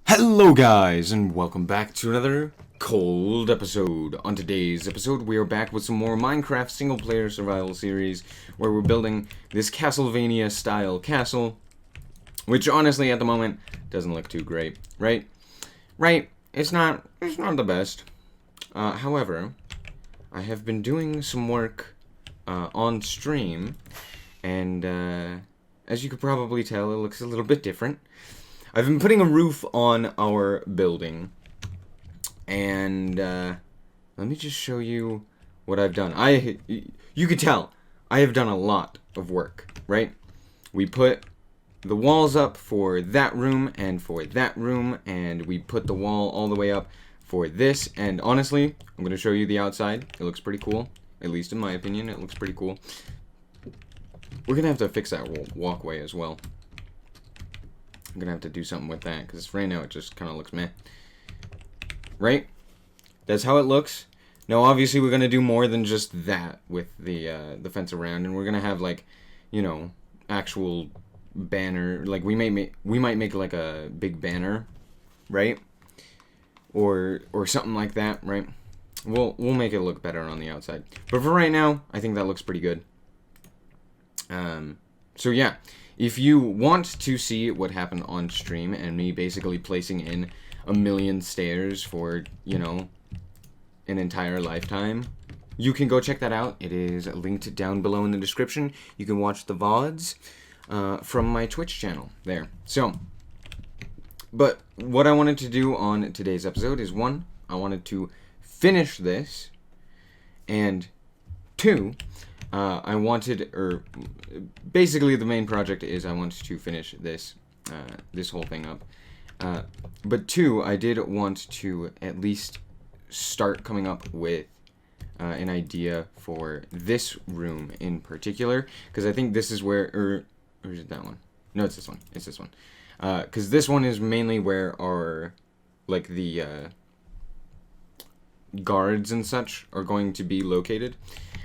Hello guys, and welcome back to another cold episode. On today's episode, we are back with some more Minecraft single-player survival series, where we're building this Castlevania-style castle, which honestly, at the moment, doesn't look too great, right? Right, it's not the best. However, I have been doing some work on stream, and as you could probably tell, it looks a little bit different. I've been putting a roof on our building, and let me just show you what I've done. You could tell, I have done a lot of work, right? We put the walls up for that room and for that room, and we put the wall all the way up for this, and honestly, I'm going to show you the outside. It looks pretty cool, at least in my opinion, it looks pretty cool. We're going to have to fix that walkway as well. I'm gonna have to do something with that, because right now it just kind of looks meh. Right? That's how it looks. Now, obviously, we're gonna do more than just that with the fence around, and we're gonna have, like, you know, actual banner. Like, we might make like a big banner, right? Or something like that, right? We'll make it look better on the outside. But for right now, I think that looks pretty good. So yeah. If you want to see what happened on stream and me basically placing in a million stairs for, you know, an entire lifetime, you can go check that out. It is linked down below in the description. You can watch the VODs from my Twitch channel there. So, but what I wanted to do on today's episode is, one, I wanted to finish this, and two, I wanted, basically the main project is I wanted to finish this, this whole thing up. But two, I did want to at least start coming up with an idea for this room in particular, because I think this is where, or is it that one? No, it's this one. It's this one. Because this one is mainly where our, like, the guards and such are going to be located.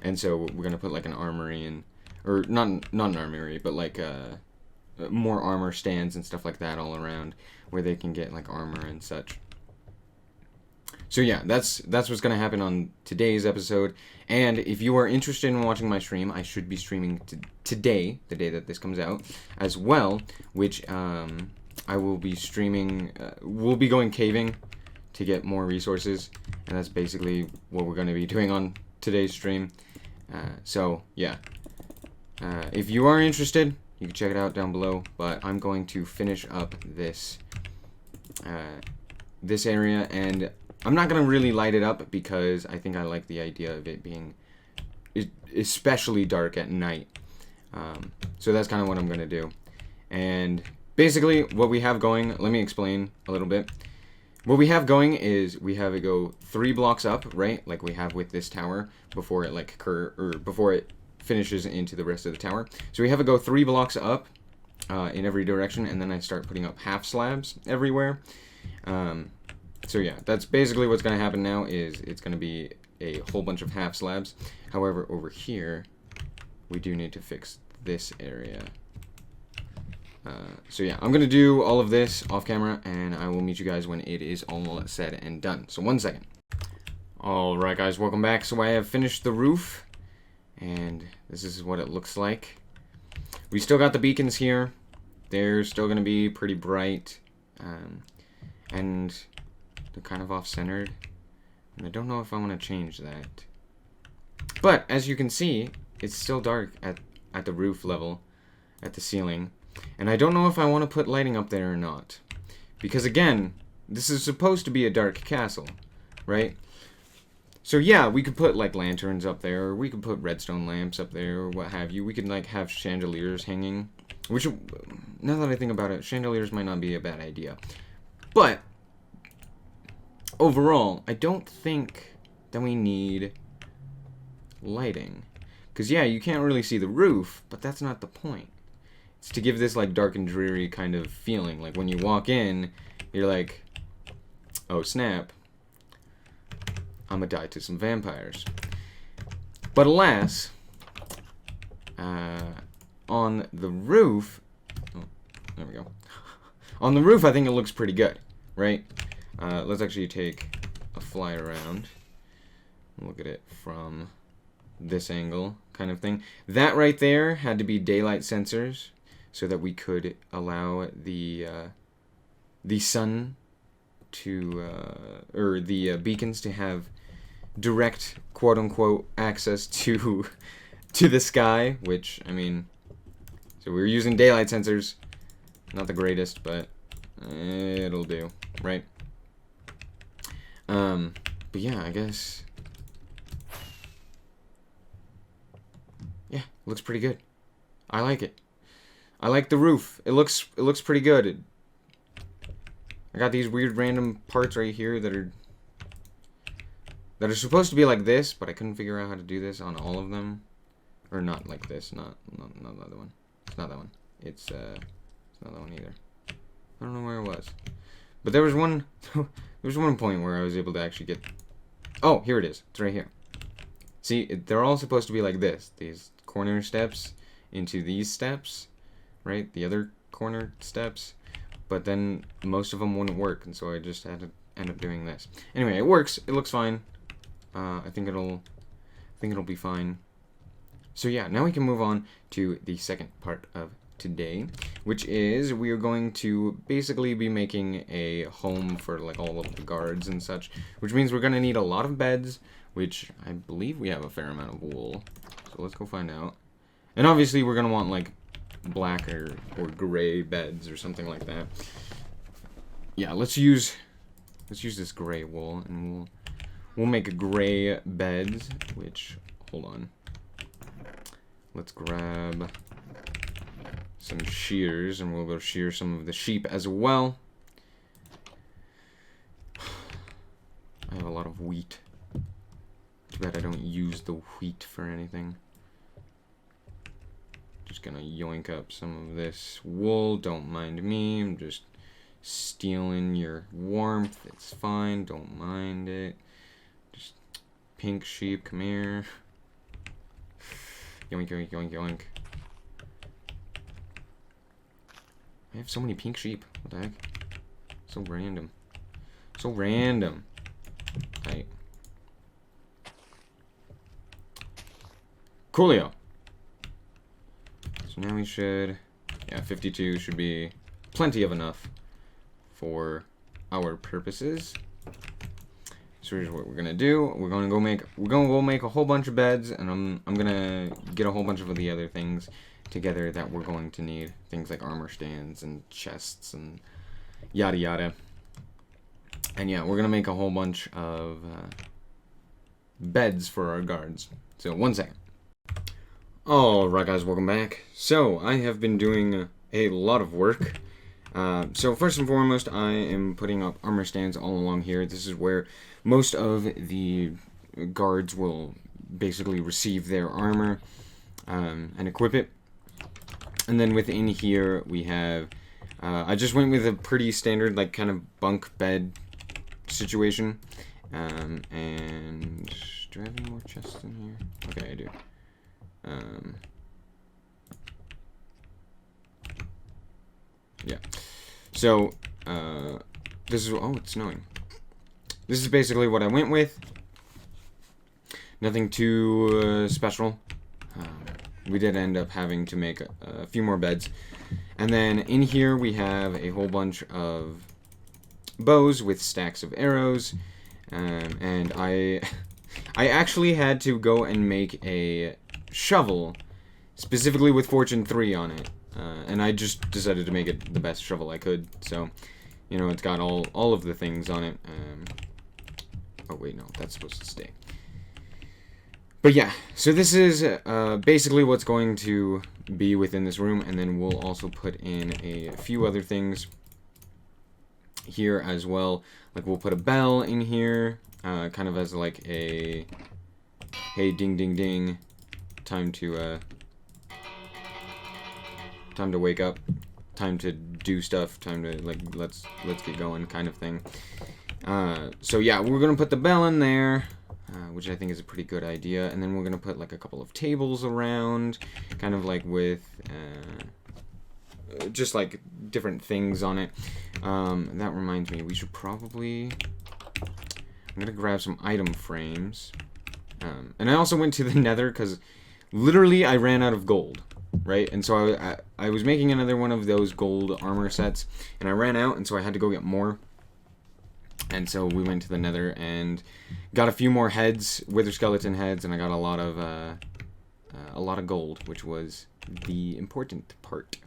And so we're gonna put like an armory in, or not an armory, but like more armor stands and stuff like that all around, where they can get like armor and such. So yeah, that's what's gonna happen on today's episode. And if you are interested in watching my stream, I should be streaming today, the day that this comes out, as well. Which I will be streaming. We'll be going caving to get more resources, and that's basically what we're gonna be doing on today's stream. So yeah, if you are interested, you can check it out down below, but I'm going to finish up this this area, and I'm not going to really light it up because I think I like the idea of it being especially dark at night. So that's kind of what I'm going to do. And basically what we have going, let me explain a little bit. What we have going is we have it go 3 blocks up, right? Like we have with this tower before it like before it finishes into the rest of the tower. So we have it go 3 blocks up in every direction, and then I start putting up half slabs everywhere. So yeah, that's basically what's going to happen now. Is it's going to be a whole bunch of half slabs. However, over here we do need to fix this area. So yeah, I'm going to do all of this off camera, and I will meet you guys when it is all said and done. So 1 second. Alright guys, welcome back. So I have finished the roof, and this is what it looks like. We still got the beacons here. They're still going to be pretty bright, and they're kind of off-centered, and I don't know if I want to change that. But as you can see, it's still dark at the roof level, at the ceiling. And I don't know if I want to put lighting up there or not. Because again, this is supposed to be a dark castle, right? So yeah, we could put like lanterns up there, or we could put redstone lamps up there, or what have you. We could like have chandeliers hanging. Which, now that I think about it, chandeliers might not be a bad idea. But overall, I don't think that we need lighting. Because yeah, you can't really see the roof, but that's not the point. It's to give this like dark and dreary kind of feeling. Like when you walk in, you're like, oh snap, I'm gonna die to some vampires. But alas, on the roof, oh, there we go. On the roof, I think it looks pretty good, right? Let's actually take a fly around. Look at it from this angle, kind of thing. That right there had to be daylight sensors, so that we could allow the sun to, or the beacons to have direct, quote-unquote, access to the sky, which, I mean, so we were using daylight sensors. Not the greatest, but it'll do, right? But yeah, I guess, yeah, looks pretty good. I like it. I like the roof. It looks pretty good. I got these weird random parts right here that are supposed to be like this, but I couldn't figure out how to do this on all of them. Or not like this, not the other one. It's not that one. It's not that one either. I don't know where it was. But there was one point where I was able to actually get, oh, here it is. It's right here. See, they're all supposed to be like this. These corner steps into these steps, right? The other corner steps. But then most of them wouldn't work, and so I just had to end up doing this. Anyway, it works. It looks fine. I think it'll be fine. So yeah, now we can move on to the second part of today, which is we are going to basically be making a home for like all of the guards and such, which means we're gonna need a lot of beds, which I believe we have a fair amount of wool. So let's go find out. And obviously we're gonna want like black or gray beds or something like that. Yeah, let's use this gray wool, and we'll make gray beds, which, hold on. Let's grab some shears, and we'll go shear some of the sheep as well. I have a lot of wheat. Too bad I don't use the wheat for anything. Just gonna yoink up some of this wool. Don't mind me. I'm just stealing your warmth. It's fine. Don't mind it. Just pink sheep, come here. Yoink, yoink, yoink, yoink. I have so many pink sheep. What the heck? So random. So random. Right. Coolio. So now we should, yeah, 52 should be plenty of enough for our purposes. So here's what we're gonna do. We're gonna go make a whole bunch of beds, and I'm gonna get a whole bunch of the other things together that we're going to need. Things like armor stands and chests and yada yada. And yeah, we're gonna make a whole bunch of beds for our guards. So 1 second. Alright guys, welcome back. So I have been doing a lot of work. So first and foremost, I am putting up armor stands all along here. This is where most of the guards will basically receive their armor and equip it. And then within here we have, I just went with a pretty standard like kind of bunk bed situation. And do I have any more chests in here? Okay, I do. Yeah. So, this is, oh, it's snowing. This is basically what I went with. Nothing too special. We did end up having to make a few more beds. And then in here we have a whole bunch of bows with stacks of arrows. And I actually had to go and make a shovel specifically with Fortune 3 on it. And I just decided to make it the best shovel I could. So, you know, it's got all of the things on it. Oh, wait, no, that's supposed to stay. But yeah, so this is basically what's going to be within this room. And then we'll also put in a few other things here as well. Like, we'll put a bell in here, kind of as like a, hey, ding, ding, ding, time to wake up, time to do stuff, time to, like, let's get going kind of thing. So yeah, we're gonna put the bell in there, which I think is a pretty good idea, and then we're gonna put like a couple of tables around, kind of like with just like different things on it. That reminds me, we should probably... I'm gonna grab some item frames. And I also went to the Nether because literally I ran out of gold, right? And so I was making another one of those gold armor sets, and I ran out, and so I had to go get more. And so we went to the Nether and got a few more heads, wither skeleton heads, and I got a lot of gold, which was the important part.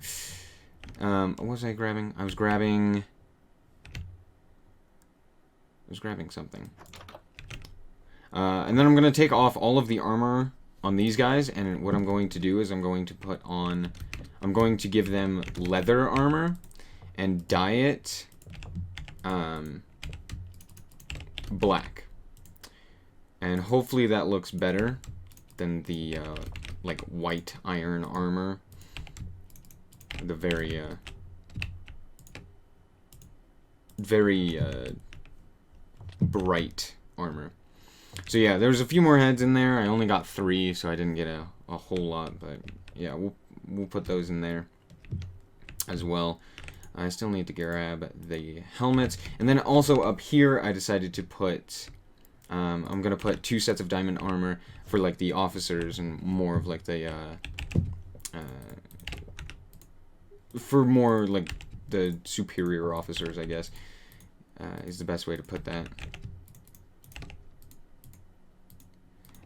What was I grabbing? I was grabbing something. And then I'm going to take off all of the armor on these guys, and what I'm going to do is I'm going to give them leather armor and dye it black. And hopefully that looks better than the like white iron armor. The very bright armor. So yeah, there's a few more heads in there. I only got 3, so I didn't get a whole lot, but yeah, we'll put those in there as well. I still need to grab the helmets, and then also up here I decided to put I'm gonna put 2 sets of diamond armor for like the officers and more of like the for more like the superior officers, I guess, is the best way to put that.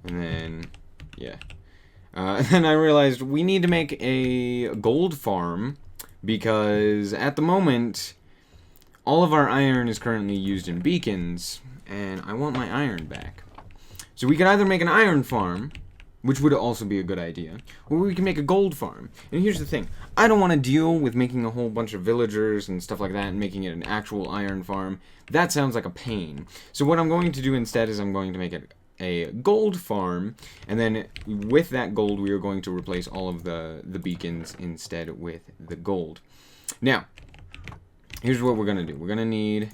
And then, yeah. And then I realized we need to make a gold farm because at the moment, all of our iron is currently used in beacons, and I want my iron back. So we could either make an iron farm, which would also be a good idea, or we can make a gold farm. And here's the thing. I don't want to deal with making a whole bunch of villagers and stuff like that and making it an actual iron farm. That sounds like a pain. So what I'm going to do instead is I'm going to make it a gold farm, and then with that gold we are going to replace all of the beacons instead with the gold. Now, here's what we're going to do. We're going to need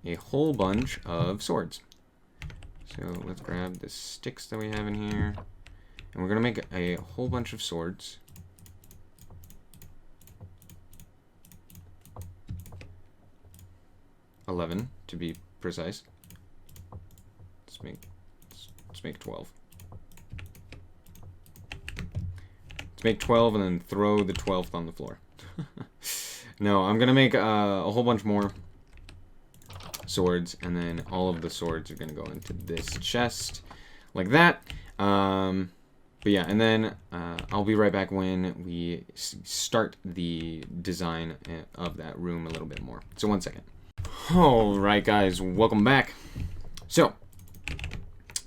a whole bunch of swords. So let's grab the sticks that we have in here, and we're going to make a whole bunch of swords. $11 to be precise. Let's make 12. Let's make 12 and then throw the 12th on the floor. No, I'm gonna make a whole bunch more swords, and then all of the swords are gonna go into this chest like that. But yeah, and then I'll be right back when we start the design of that room a little bit more. So 1 second. Alright guys, welcome back. So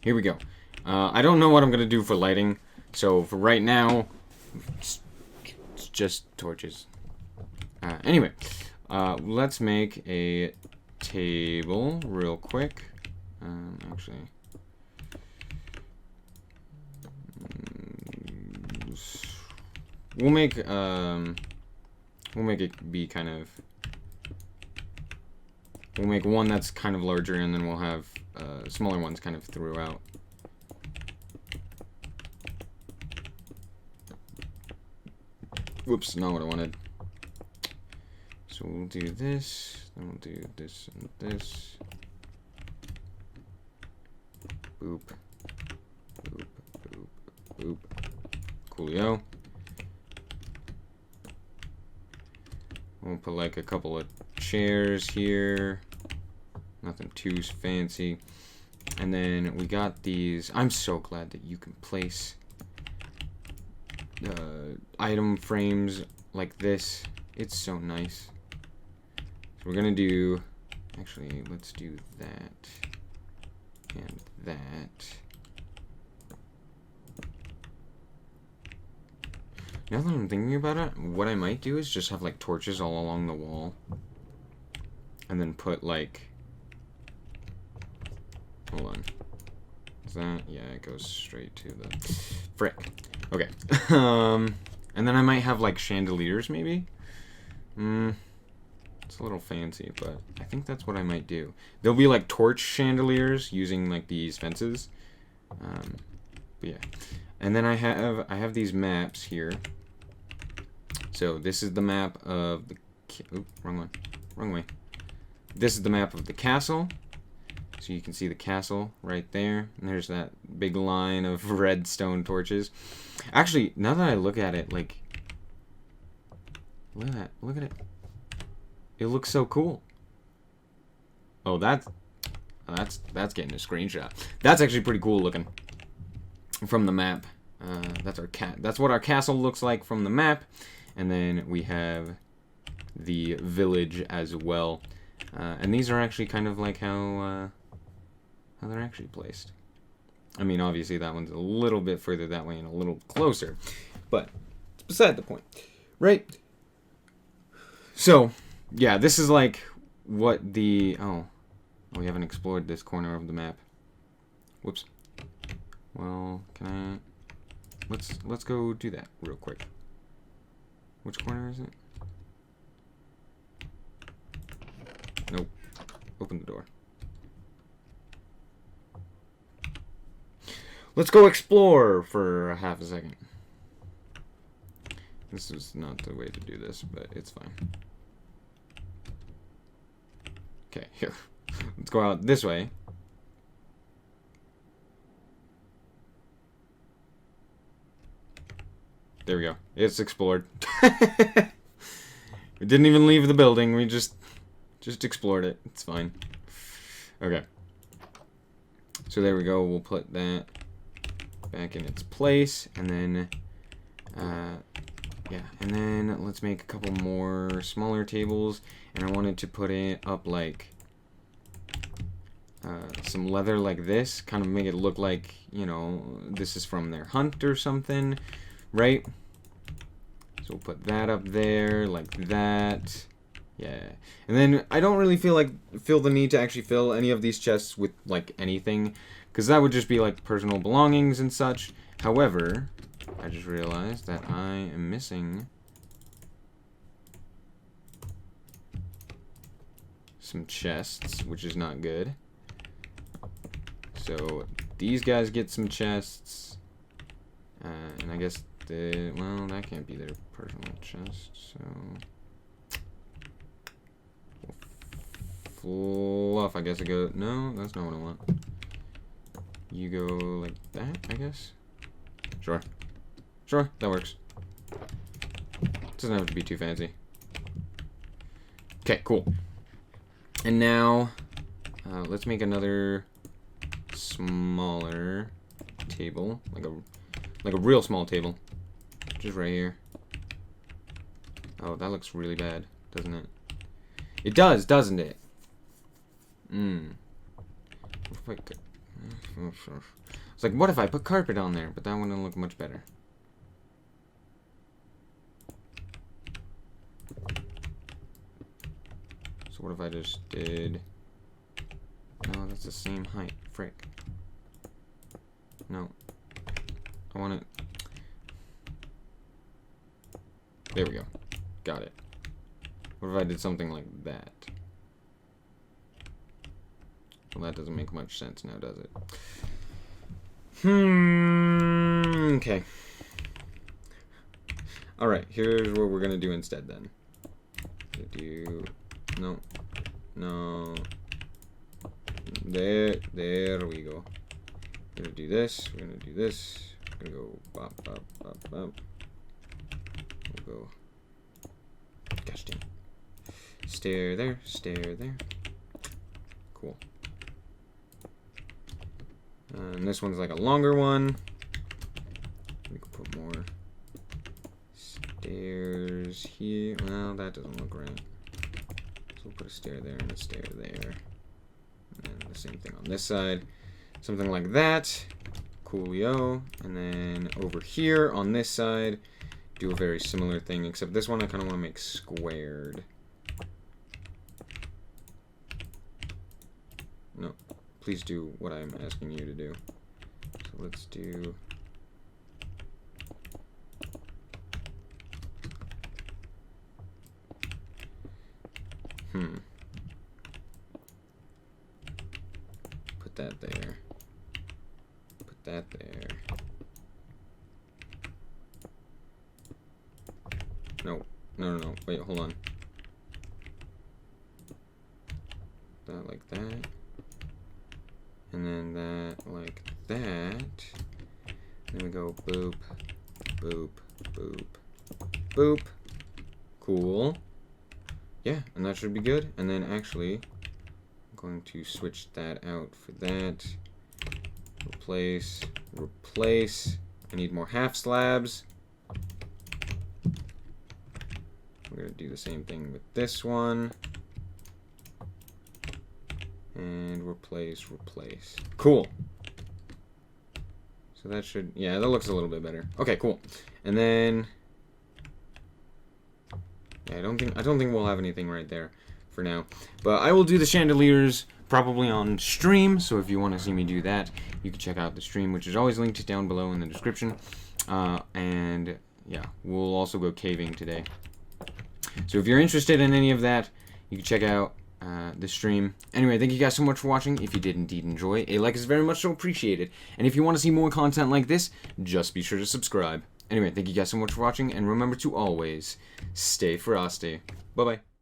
here we go. I don't know what I'm going to do for lighting, so for right now, it's just torches. Anyway, let's make a table real quick. Actually, we'll make it be kind of... We'll make one that's kind of larger, and then we'll have smaller ones kind of throughout. Whoops, not what I wanted. So we'll do this, then we'll do this and this. Boop. Boop, boop, boop. Coolio. We'll put like a couple of chairs here. Nothing too fancy. And then we got these. I'm so glad that you can place item frames like this. It's so nice. So we're gonna do, actually, let's do that and that. Now that I'm thinking about it, what I might do is just have like torches all along the wall, and then put like, hold on, is that, yeah, it goes straight to the frick. Okay. And then I might have like chandeliers maybe. It's a little fancy, but I think that's what I might do. There'll be like torch chandeliers using like these fences. But yeah. And then I have these maps here. So this is the map of the... Oop, wrong one. Wrong way. This is the map of the castle. So you can see the castle right there. And there's that big line of red stone torches. Actually, now that I look at it, like... Look at that. Look at it. It looks so cool. Oh, that's getting a screenshot. That's actually pretty cool looking from the map. That's what our castle looks like from the map. And then we have the village as well. And these are actually kind of like how they're actually placed. I mean, obviously that one's a little bit further that way and a little closer. But it's beside the point. Right? So, yeah, this is like what the... Oh, we haven't explored this corner of the map. Whoops. Well, can I... Let's go do that real quick. Which corner is it? Nope. Open the door. Let's go explore for half a second. This is not the way to do this, but it's fine. Okay, here. Let's go out this way. There we go. It's explored. We didn't even leave the building. We just explored it. It's fine. Okay. So there we go. We'll put that back in its place, and then yeah, and then let's make a couple more smaller tables, and I wanted to put it up like some leather like this, kind of make it look like, you know, this is from their hunt or something, right? So we'll put that up there like that. Yeah, and then I don't really feel the need to actually fill any of these chests with like anything, because that would just be like personal belongings and such. However, I just realized that I am missing some chests, which is not good. So these guys get some chests, and I guess well, that can't be their personal chest, so fluff, I guess I go, no, that's not what I want. You go like that, I guess? Sure. Sure, that works. Doesn't have to be too fancy. Okay, cool. And now, let's make another smaller table, like a real small table, just right here. Oh, that looks really bad, doesn't it? It does, doesn't it? It's like, what if I put carpet on there? But that wouldn't look much better. So what if I just did... No, that's the same height. Frick. No. I want it... There we go. Got it. What if I did something like that? Well, that doesn't make much sense now, does it? Okay. Alright, here's what we're gonna do instead then. No. There we go. We're gonna do this, we're gonna do this. We're gonna go bop, bop, bop, bop. We'll go. Gosh dang. Stair there, stair there. Cool. And this one's like a longer one. We can put more stairs here. Well, that doesn't look right. So we'll put a stair there and a stair there. And the same thing on this side. Something like that. Coolio. And then over here on this side, do a very similar thing, except this one I kind of want to make squared. No. Please do what I'm asking you to do. So let's do... Put that there. Put that there. Nope. No. Wait, hold on. That like that. And then that like that. Then we go boop, boop, boop, boop. Cool. Yeah, and that should be good. And then actually, I'm going to switch that out for that. Replace, replace. I need more half slabs. We're going to do the same thing with this one. And replace, replace. Cool. So that should, yeah, that looks a little bit better. Okay, cool. And then, yeah, I don't think we'll have anything right there for now. But I will do the chandeliers probably on stream, so if you want to see me do that, you can check out the stream, which is always linked down below in the description. And yeah, we'll also go caving today. So if you're interested in any of that, you can check out the stream. Anyway, thank you guys so much for watching. If you did indeed enjoy, a like is very much so appreciated. And if you want to see more content like this, just be sure to subscribe. Anyway, thank you guys so much for watching, and remember to always stay frosty. Bye-bye.